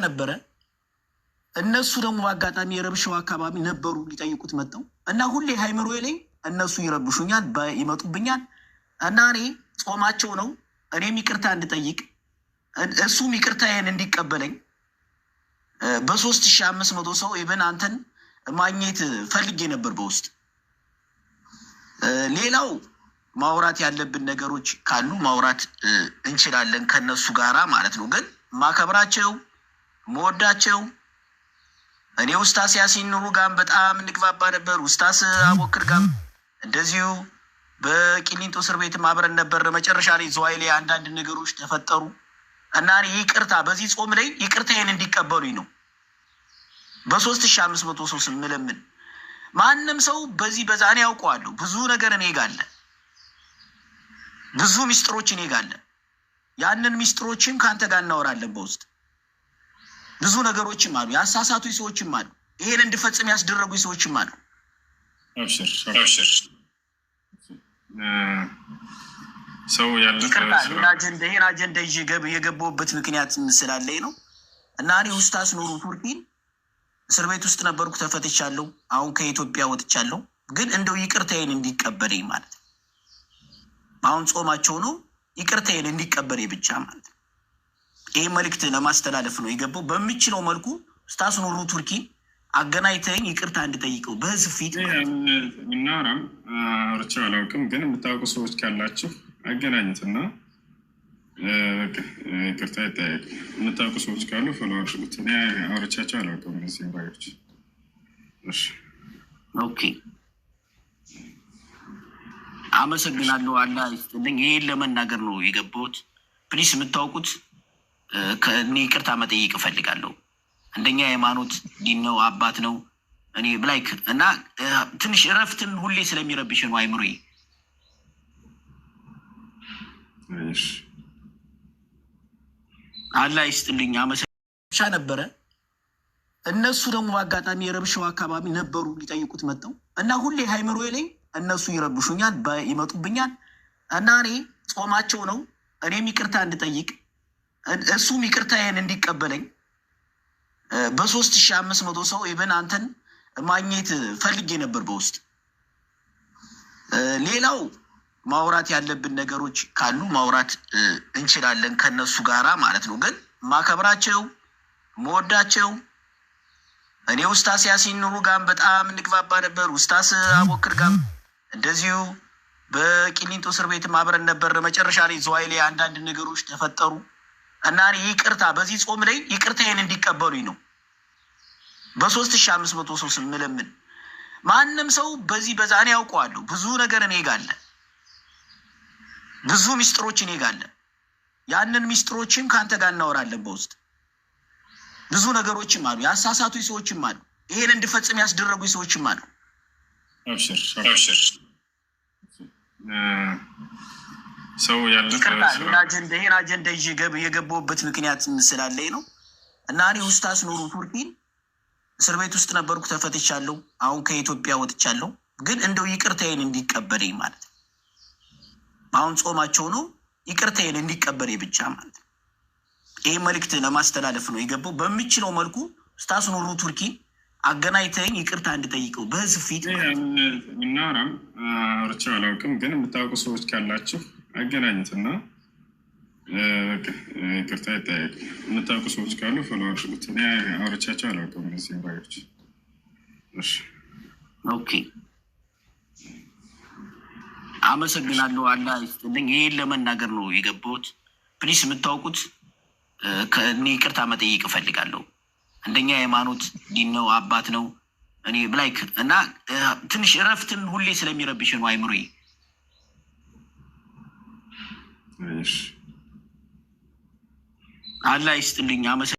ነበረ። እነሱ ደግሞ በአጋጣሚ የረብሻው አካባቢ ነበሩ ሊጠይቁት መጥተው እና ሁሌ ሃይምሮዬ ላይ እነሱ ይረብሹኛል፣ ይመጡብኛል እና እኔ ጾማቸው ነው እኔም ይቅርታ እንድጠይቅ እሱም ይቅርታዬን እንዲቀበለኝ በ3500 ሰው ኢቨን አንተን ማግኘት ፈልጌ ነበር በውስጥ። ሌላው ማውራት ያለብን ነገሮች ካሉ ማውራት እንችላለን ከነሱ ጋራ ማለት ነው። ግን ማከብራቸው መወዳቸው እኔ ኡስታዝ ያሲን ኑሩ ጋር በጣም እንግባባ ነበር። ኡስታዝ አቦክር ጋር እንደዚሁ በቂሊንጦ እስር ቤት አብረን ነበር። መጨረሻ ላይ ዝዋይ ላይ አንዳንድ ነገሮች ተፈጠሩ እና ይቅርታ በዚህ ጾም ላይ ይቅርታዬን እንዲቀበሉኝ ነው በ3500 ሰው ስምለምን። ማንም ሰው በዚህ በዛ እኔ ያውቀዋለሁ። ብዙ ነገር እኔ ጋር አለ፣ ብዙ ሚስጥሮች እኔ ጋር አለ። ያንን ሚስጥሮችም ከአንተ ጋር እናወራለን በውስጥ። ብዙ ነገሮችም አሉ፣ ያሳሳቱ ሰዎችም አሉ፣ ይሄን እንድፈጽም ያስደረጉ ሰዎችም አሉ። አብሽር ሰው ያለ ይሄን አጀንዳ ይዤ የገባሁበት ምክንያት ስላለኝ ነው። እና እኔ ኡስታዝ ኑሩ ቱርኪን እስር ቤት ውስጥ ነበርኩ፣ ተፈትቻለሁ። አሁን ከኢትዮጵያ ወጥቻለሁ። ግን እንደው ይቅርታዬን እንዲቀበለኝ ማለት ነው። አሁን ጾማቸው ነው፣ ይቅርታዬን እንዲቀበለኝ ብቻ ማለት ነው። ይህ መልእክት ለማስተላለፍ ነው የገባው። በምችለው መልኩ ኡስታዝ ኑሩ ቱርኪን አገናኝተኝ ይቅርታ እንድጠይቀው በህዝብ ፊት እናራም አውርቼው አላውቅም። ግን የምታውቁ ሰዎች ካላችሁ አገናኙትና ይቅርታ ይጠየቅ። የምታውቁ ሰዎች ካሉ ፎሎ አድርጉት። እኔ አውርቻቸው አላውቅም እነዚህ ባዮች። ኦኬ አመሰግናለሁ። አላህ ይስጥልኝ። ይሄን ለመናገር ነው የገባሁት። ፕሊስ የምታውቁት ከእኔ ይቅርታ መጠየቅ እፈልጋለሁ። አንደኛ ሃይማኖት ዲን ነው፣ አባት ነው። እኔ ብላይክ እና ትንሽ እረፍትን ሁሌ ስለሚረብሽ ነው አይምሮዬ። አላህ ይስጥልኝ። አመሰግናለሁ ነበረ። እነሱ ደግሞ በአጋጣሚ የረብሻው አካባቢ ነበሩ ሊጠይቁት መጥተው እና ሁሌ ሃይምሮዬ ላይ እነሱ ይረብሹኛል፣ ይመጡብኛል እና እኔ ጾማቸው ነው እኔም ይቅርታ እንድጠይቅ እሱም ይቅርታዬን እንዲቀበለኝ በ3500 ሰው ኢቨን አንተን ማግኘት ፈልጌ ነበር በውስጥ። ሌላው ማውራት ያለብን ነገሮች ካሉ ማውራት እንችላለን ከነሱ ጋራ ማለት ነው። ግን ማከብራቸው መወዳቸው እኔ ኡስታዝ ያሲን ኑሩ ጋር በጣም እንግባባ ነበር። ኡስታዝ አቦክር ጋር እንደዚሁ በቂሊንጦ እስር ቤት አብረን ነበር። መጨረሻ ላይ ዝዋይ ላይ አንዳንድ ነገሮች ተፈጠሩ እና ይቅርታ በዚህ ጾም ላይ ይቅርታዬን እንዲቀበሉኝ ነው በ3500 ሰው ስምለምን። ማንም ሰው በዚህ በዛ እኔ ያውቀዋለሁ። ብዙ ነገር እኔ ጋር አለ፣ ብዙ ሚስጥሮች እኔ ጋር አለ። ያንን ሚስጥሮችም ከአንተ ጋር እናወራለን በውስጥ። ብዙ ነገሮችም አሉ፣ ያሳሳቱ ሰዎችም አሉ፣ ይሄን እንድፈጽም ያስደረጉ ሰዎችም አሉ። አብሽር ሰው ያለ ይሄን አጀንዳ ይዤ የገባሁበት ምክንያት ስላለኝ ነው። እና እኔ ኡስታዝ ኑሩ ቱርኪን እስር ቤት ውስጥ ነበርኩ፣ ተፈትቻለሁ። አሁን ከኢትዮጵያ ወጥቻለሁ። ግን እንደው ይቅርታዬን እንዲቀበለኝ ማለት ነው። አሁን ጾማቸው ነው፣ ይቅርታዬን እንዲቀበለኝ ብቻ ማለት ነው። ይህ መልእክት ለማስተላለፍ ነው የገባው። በምችለው መልኩ ኡስታዝ ኑሩ ቱርኪን አገናኝተኝ ይቅርታ እንድጠይቀው በህዝብ ፊት እናራም አውርቼው አላውቅም። ግን የምታውቁ ሰዎች ካላችሁ አገናኙትና ይቅርታ ይጠየቅ። የምታውቁ ሰዎች ካሉ ፎሎ አድርጉት። እኔ አውርቻቸው አላውቅም እነዚህ ባዮች። ኦኬ አመሰግናለሁ። አላህ ይስጥልኝ። ይሄን ለመናገር ነው የገባሁት። ፕሊስ የምታውቁት ከእኔ ይቅርታ መጠየቅ እፈልጋለሁ። አንደኛ ሃይማኖት ዲን ነው፣ አባት ነው። እኔ ብላይክ እና ትንሽ እረፍትን ሁሌ ስለሚረብሽ ነው አይምሮዬ። አላህ ይስጥልኝ።